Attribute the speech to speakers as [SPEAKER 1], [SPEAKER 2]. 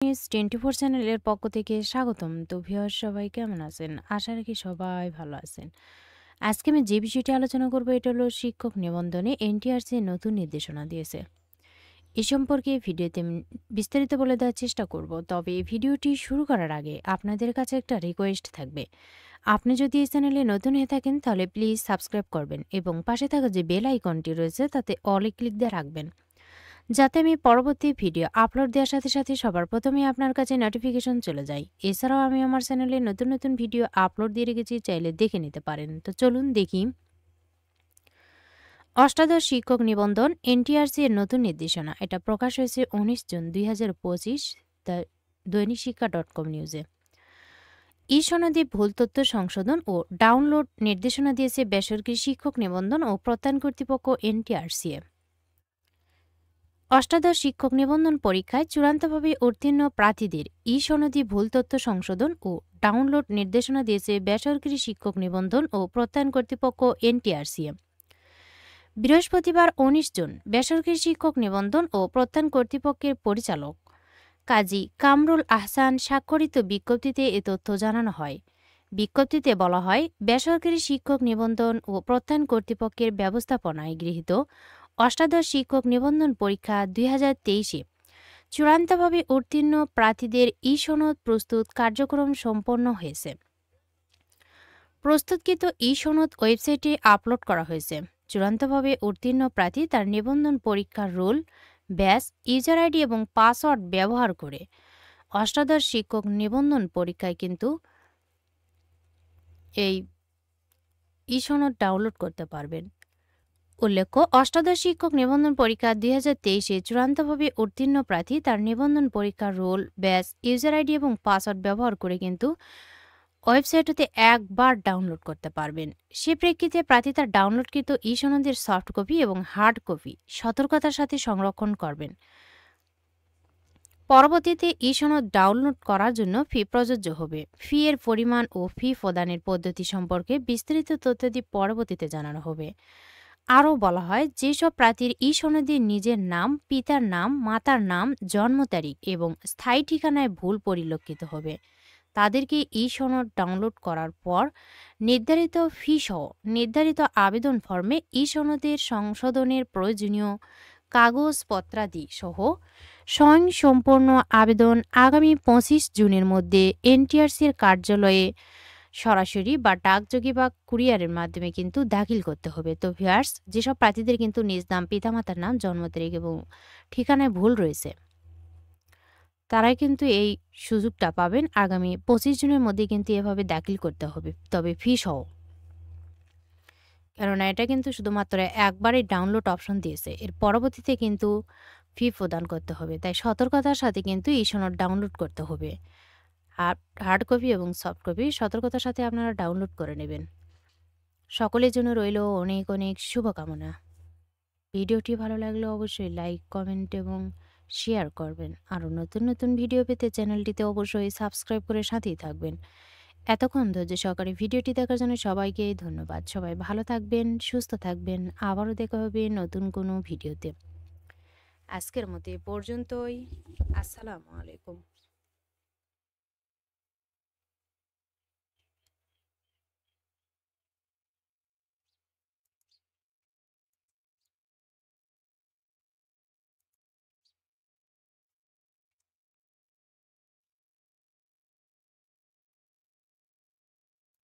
[SPEAKER 1] News 24 চ্যানেলের পক্ষ থেকে স্বাগতম। তো ভিউয়ার্স সবাই কেমন আছেন? আশা রাখি সবাই ভালো আছেন। আজকে আমি যে বিষয়টি আলোচনা করব এটা হলো শিক্ষক নিবন্ধনে এনটিআরসি নতুন নির্দেশনা দিয়েছে। এ সম্পর্কে ভিডিওতে আমি বিস্তারিত বলে দেওয়ার চেষ্টা করব। তবে এই ভিডিওটি শুরু করার আগে আপনাদের কাছে একটা রিকোয়েস্ট থাকবে। আপনি যদি এই চ্যানেলে নতুন হয়ে থাকেন তাহলে প্লিজ সাবস্ক্রাইব করবেন এবং পাশে থাকা যে বেল আইকনটি রয়েছে তাতে অলে ক্লিক দিয়ে রাখবেন, যাতে আমি পরবর্তী ভিডিও আপলোড দেওয়ার সাথে সাথে সবার প্রথমে আপনার কাছে নোটিফিকেশন চলে যায়। এছাড়াও আমি আমার চ্যানেলে নতুন নতুন ভিডিও আপলোড দিয়ে রেখেছি, চাইলে দেখে নিতে পারেন। তো চলুন দেখি। অষ্টাদশ শিক্ষক নিবন্ধন এনটিআরসি এর নতুন নির্দেশনা, এটা প্রকাশ হয়েছে 19 জুন 2025 দ্য দৈনিক শিক্ষা .com নিউজে। ই সনদে ভুল তথ্য সংশোধন ও ডাউনলোড নির্দেশনা দিয়েছে বেসরকারি শিক্ষক নিবন্ধন ও প্রত্যয়ন কর্তৃপক্ষ এনটিআরসি। অষ্টাদশ শিক্ষক নিবন্ধন পরীক্ষায় চূড়ান্তভাবে উত্তীর্ণ প্রার্থীদের ই সনদি ভুল তথ্য সংশোধন ও ডাউনলোড নির্দেশনা দিয়েছে বেসরকারি শিক্ষক নিবন্ধন ও প্রত্যয়ন কর্তৃপক্ষ এনটিআরসি। বৃহস্পতিবার 19 জুন বেসরকারি শিক্ষক নিবন্ধন ও প্রত্যয়ন কর্তৃপক্ষের পরিচালক কাজী কামরুল আহসান স্বাক্ষরিত বিজ্ঞপ্তিতে এ তথ্য জানানো হয়। বিজ্ঞপ্তিতে বলা হয়, বেসরকারি শিক্ষক নিবন্ধন ও প্রত্যয়ন কর্তৃপক্ষের ব্যবস্থাপনায় গৃহীত অষ্টাদশ শিক্ষক নিবন্ধন পরীক্ষা 2023-এ চূড়ান্তভাবে উত্তীর্ণ প্রার্থীদের ই সনদ প্রস্তুত কার্যক্রম সম্পন্ন হয়েছে। প্রস্তুতকৃত ই সনদ ওয়েবসাইটে আপলোড করা হয়েছে। চূড়ান্তভাবে উত্তীর্ণ প্রার্থী তার নিবন্ধন পরীক্ষার রোল, ব্যাস, ইউজার আইডি এবং পাসওয়ার্ড ব্যবহার করে অষ্টাদশ শিক্ষক নিবন্ধন পরীক্ষায় কিন্তু এই ই সনদ ডাউনলোড করতে পারবেন। উল্লেখ্য, অষ্টাদশ শিক্ষক নিবন্ধন পরীক্ষা 2023-এ চূড়ান্তভাবে উত্তীর্ণ প্রার্থী তার নিবন্ধন পরীক্ষার রোল, ব্যাস, ইউজার আইডি এবং পাসওয়ার্ড ব্যবহার করে কিন্তু ওয়েবসাইটটিতে একবার ডাউনলোড করতে পারবেন। সে প্রেক্ষিতে প্রার্থী তার ডাউনলোডকৃত ই সনদের সফট কপি এবং হার্ড কপি সতর্কতার সাথে সংরক্ষণ করবেন। পরবর্তীতে ই সনদ ডাউনলোড করার জন্য ফি প্রযোজ্য হবে। ফি এর পরিমাণ ও ফি প্রদানের পদ্ধতি সম্পর্কে বিস্তারিত তথ্যাদি পরবর্তীতে জানানো হবে। আরও বলা হয়, যেসব প্রার্থীর ই সনদে নিজের নাম, পিতার নাম, মাতার নাম, জন্ম তারিখ এবং স্থায়ী ঠিকানায় ভুল পরিলক্ষিত হবে, তাদেরকে ই সনদ ডাউনলোড করার পর নির্ধারিত ফি সহ নির্ধারিত আবেদন ফর্মে ই সনদের সংশোধনের প্রয়োজনীয় কাগজপত্রাদি সহ স্বয়ংসম্পূর্ণ আবেদন আগামী 25 জুনের মধ্যে এনটিআরসির কার্যালয়ে সরাসরি বা ডাকযোগে বা কুরিয়ারের মাধ্যমে কিন্তু দাখিল করতে হবে। তো ভিউয়ার্স, যেসব প্রার্থীদের কিন্তু নিজ নাম, পিতামাতার নাম, জন্ম তারিখ এবং ঠিকানায় ভুল রয়েছে, তারাই কিন্তু এই সুযোগটা পাবেন। আগামী 25 জুনের মধ্যে কিন্তু এভাবে দাখিল করতে হবে, তবে ফি সহ। কেননা এটা কিন্তু শুধুমাত্র একবারই ডাউনলোড অপশন দিয়েছে, এর পরবর্তীতে কিন্তু ফি প্রদান করতে হবে। তাই সতর্কতার সাথে কিন্তু এই সনদ ডাউনলোড করতে হবে। হার্ড কপি এবং সফট কপি সতর্কতার সাথে আপনারা ডাউনলোড করে নেবেন। সকলের জন্য রইল অনেক অনেক শুভকামনা। ভিডিওটি ভালো লাগলে অবশ্যই লাইক, কমেন্ট এবং শেয়ার করবেন। আরও নতুন নতুন ভিডিও পেতে চ্যানেলটিতে অবশ্যই সাবস্ক্রাইব করে সাথেই থাকবেন। এতক্ষণ ধৈর্য সহকারে ভিডিওটি দেখার জন্য সবাইকে ধন্যবাদ। সবাই ভালো থাকবেন, সুস্থ থাকবেন। আবারও দেখা হবে নতুন কোনো ভিডিওতে। আজকের মতো এ পর্যন্তই। আসসালামু আলাইকুম।